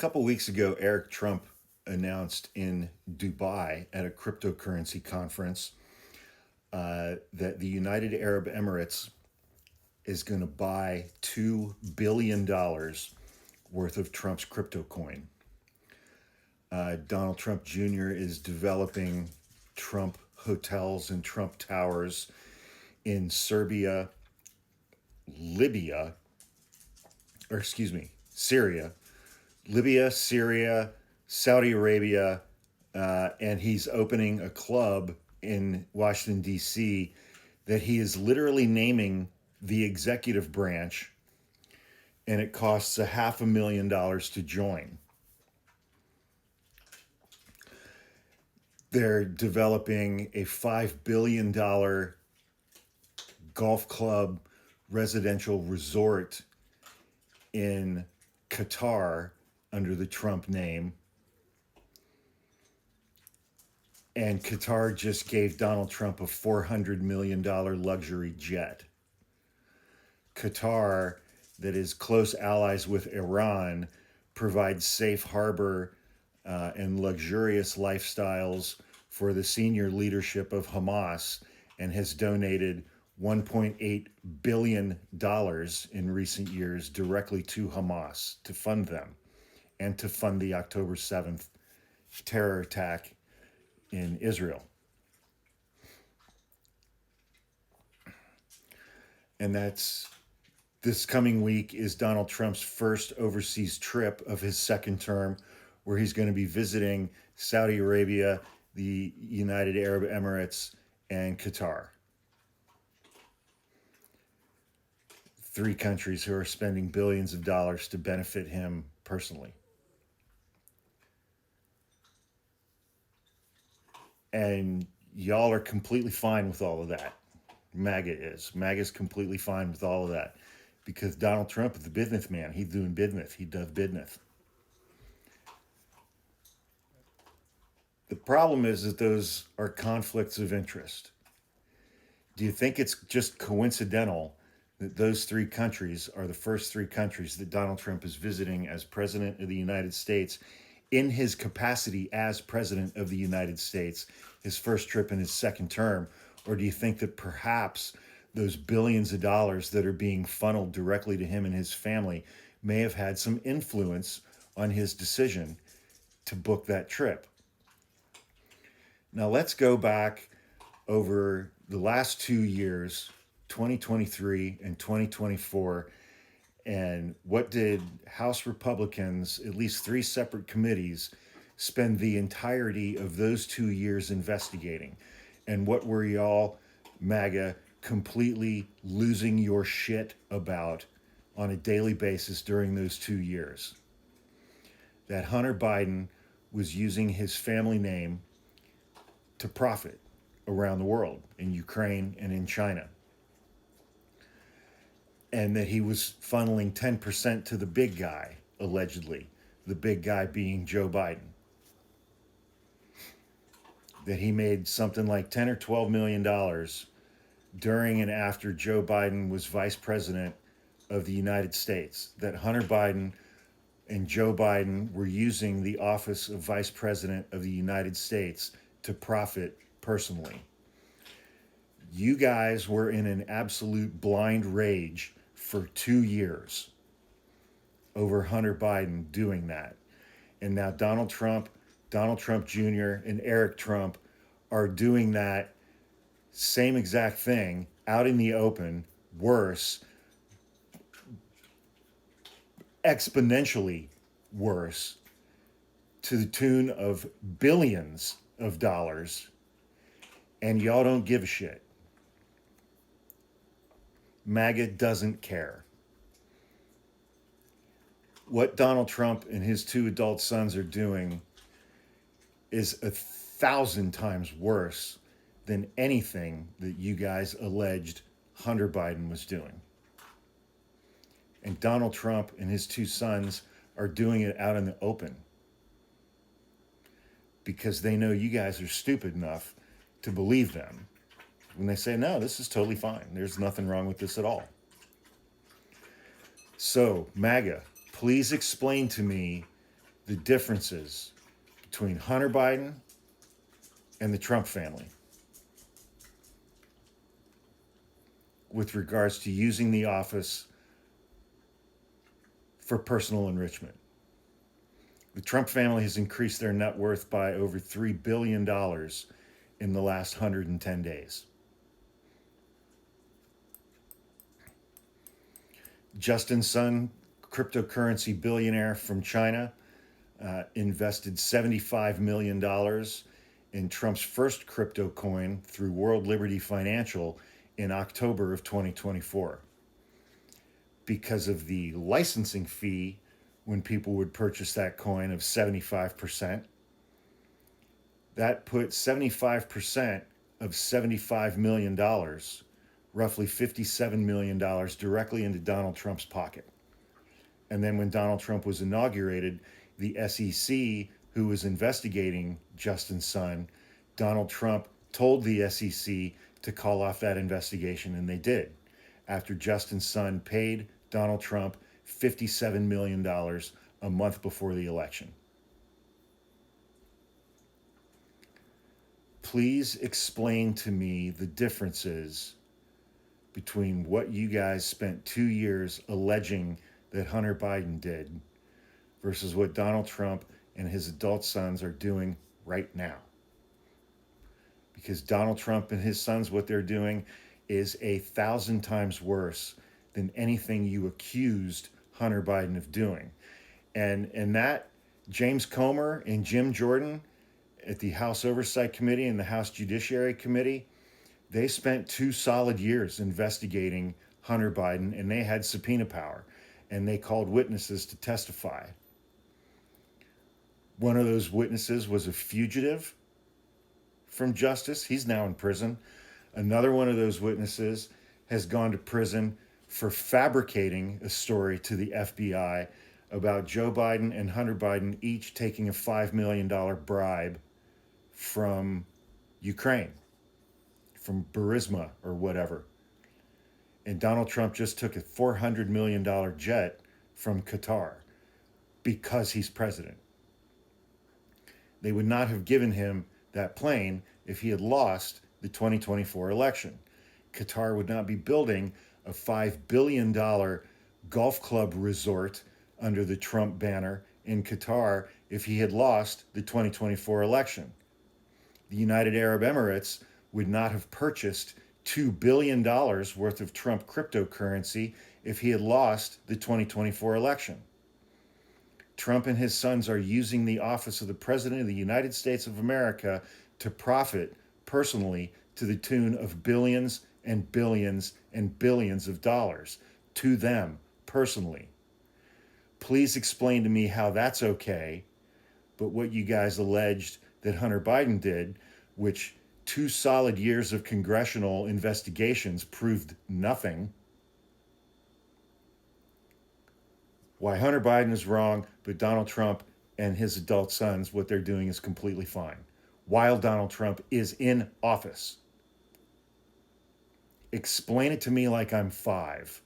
couple weeks ago, Eric Trump announced in Dubai at a cryptocurrency conference that the United Arab Emirates is going to buy $2 billion worth of Trump's crypto coin. Donald Trump Jr. is developing Trump hotels and Trump towers in Serbia, Libya, or excuse me, Syria, Libya, Syria, Saudi Arabia, and he's opening a club in Washington, D.C., that he is literally naming the executive branch, and it costs $500,000 to join. They're developing a $5 billion golf club residential resort in Qatar under the Trump name. And Qatar just gave Donald Trump a $400 million luxury jet. Qatar, that is close allies with Iran, provides safe harbor and luxurious lifestyles for the senior leadership of Hamas and has donated $1.8 billion in recent years directly to Hamas to fund them and to fund the October 7th terror attack in Israel. And this coming week is Donald Trump's first overseas trip of his second term, where he's going to be visiting Saudi Arabia, the United Arab Emirates, and Qatar. 3 countries who are spending billions of dollars to benefit him personally. And y'all are completely fine with all of that. MAGA is. MAGA is completely fine with all of that. Because Donald Trump is a businessman. He's doing business. He does business. The problem is that those are conflicts of interest. Do you think it's just coincidental that those 3 countries are the first 3 countries that Donald Trump is visiting as President of the United States in his capacity as President of the United States, his first trip in his second term? Or do you think that perhaps those billions of dollars that are being funneled directly to him and his family may have had some influence on his decision to book that trip? Now let's go back over the last 2 years, 2023 and 2024, and what did House Republicans, at least 3 separate committees, spend the entirety of those 2 years investigating? And what were y'all, MAGA, completely losing your shit about on a daily basis during those 2 years? That Hunter Biden was using his family name to profit around the world, in Ukraine and in China. And that he was funneling 10% to the big guy, allegedly, the big guy being Joe Biden. That he made something like $10 or $12 million during and after Joe Biden was vice president of the United States. That Hunter Biden and Joe Biden were using the office of vice president of the United States to profit personally. You guys were in an absolute blind rage for 2 years over Hunter Biden doing that. And now Donald Trump Jr., and Eric Trump are doing that same exact thing out in the open, worse, exponentially worse, to the tune of billions of dollars, and y'all don't give a shit. MAGA doesn't care. What Donald Trump and his 2 adult sons are doing is 1,000 times worse than anything that you guys alleged Hunter Biden was doing. And Donald Trump and his 2 sons are doing it out in the open because they know you guys are stupid enough to believe them when they say, no, this is totally fine. There's nothing wrong with this at all. So, MAGA, please explain to me the differences between Hunter Biden and the Trump family with regards to using the office for personal enrichment. The Trump family has increased their net worth by over $3 billion in the last 110 days. Justin Sun, cryptocurrency billionaire from China, invested $75 million in Trump's first crypto coin through World Liberty Financial in October of 2024. Because of the licensing fee when people would purchase that coin of 75%, that put 75% of $75 million, roughly $57 million, directly into Donald Trump's pocket. And then when Donald Trump was inaugurated, the SEC, who was investigating Justin Sun, Donald Trump told the SEC to call off that investigation, and they did, after Justin Sun paid Donald Trump $57 million a month before the election. Please explain to me the differences between what you guys spent 2 years alleging that Hunter Biden did versus what Donald Trump and his adult sons are doing right now. Because Donald Trump and his sons, what they're doing is 1,000 times worse than anything you accused Hunter Biden of doing. And that James Comer and Jim Jordan at the House Oversight Committee and the House Judiciary Committee, they spent 2 solid years investigating Hunter Biden, and they had subpoena power, and they called witnesses to testify. One of those witnesses was a fugitive from justice. He's now in prison. Another one of those witnesses has gone to prison for fabricating a story to the FBI about Joe Biden and Hunter Biden each taking a $5 million bribe from Ukraine, from Burisma or whatever. And Donald Trump just took a $400 million jet from Qatar because he's president. They would not have given him that plane if he had lost the 2024 election. Qatar would not be building a $5 billion golf club resort under the Trump banner in Qatar if he had lost the 2024 election. The United Arab Emirates would not have purchased $2 billion worth of Trump cryptocurrency if he had lost the 2024 election. Trump and his sons are using the office of the President of the United States of America to profit personally to the tune of billions and billions and billions of dollars to them personally. Please explain to me how that's okay, but what you guys alleged that Hunter Biden did, which 2 solid years of congressional investigations proved nothing. Why Hunter Biden is wrong, but Donald Trump and his adult sons, what they're doing is completely fine, while Donald Trump is in office. Explain it to me like I'm 5.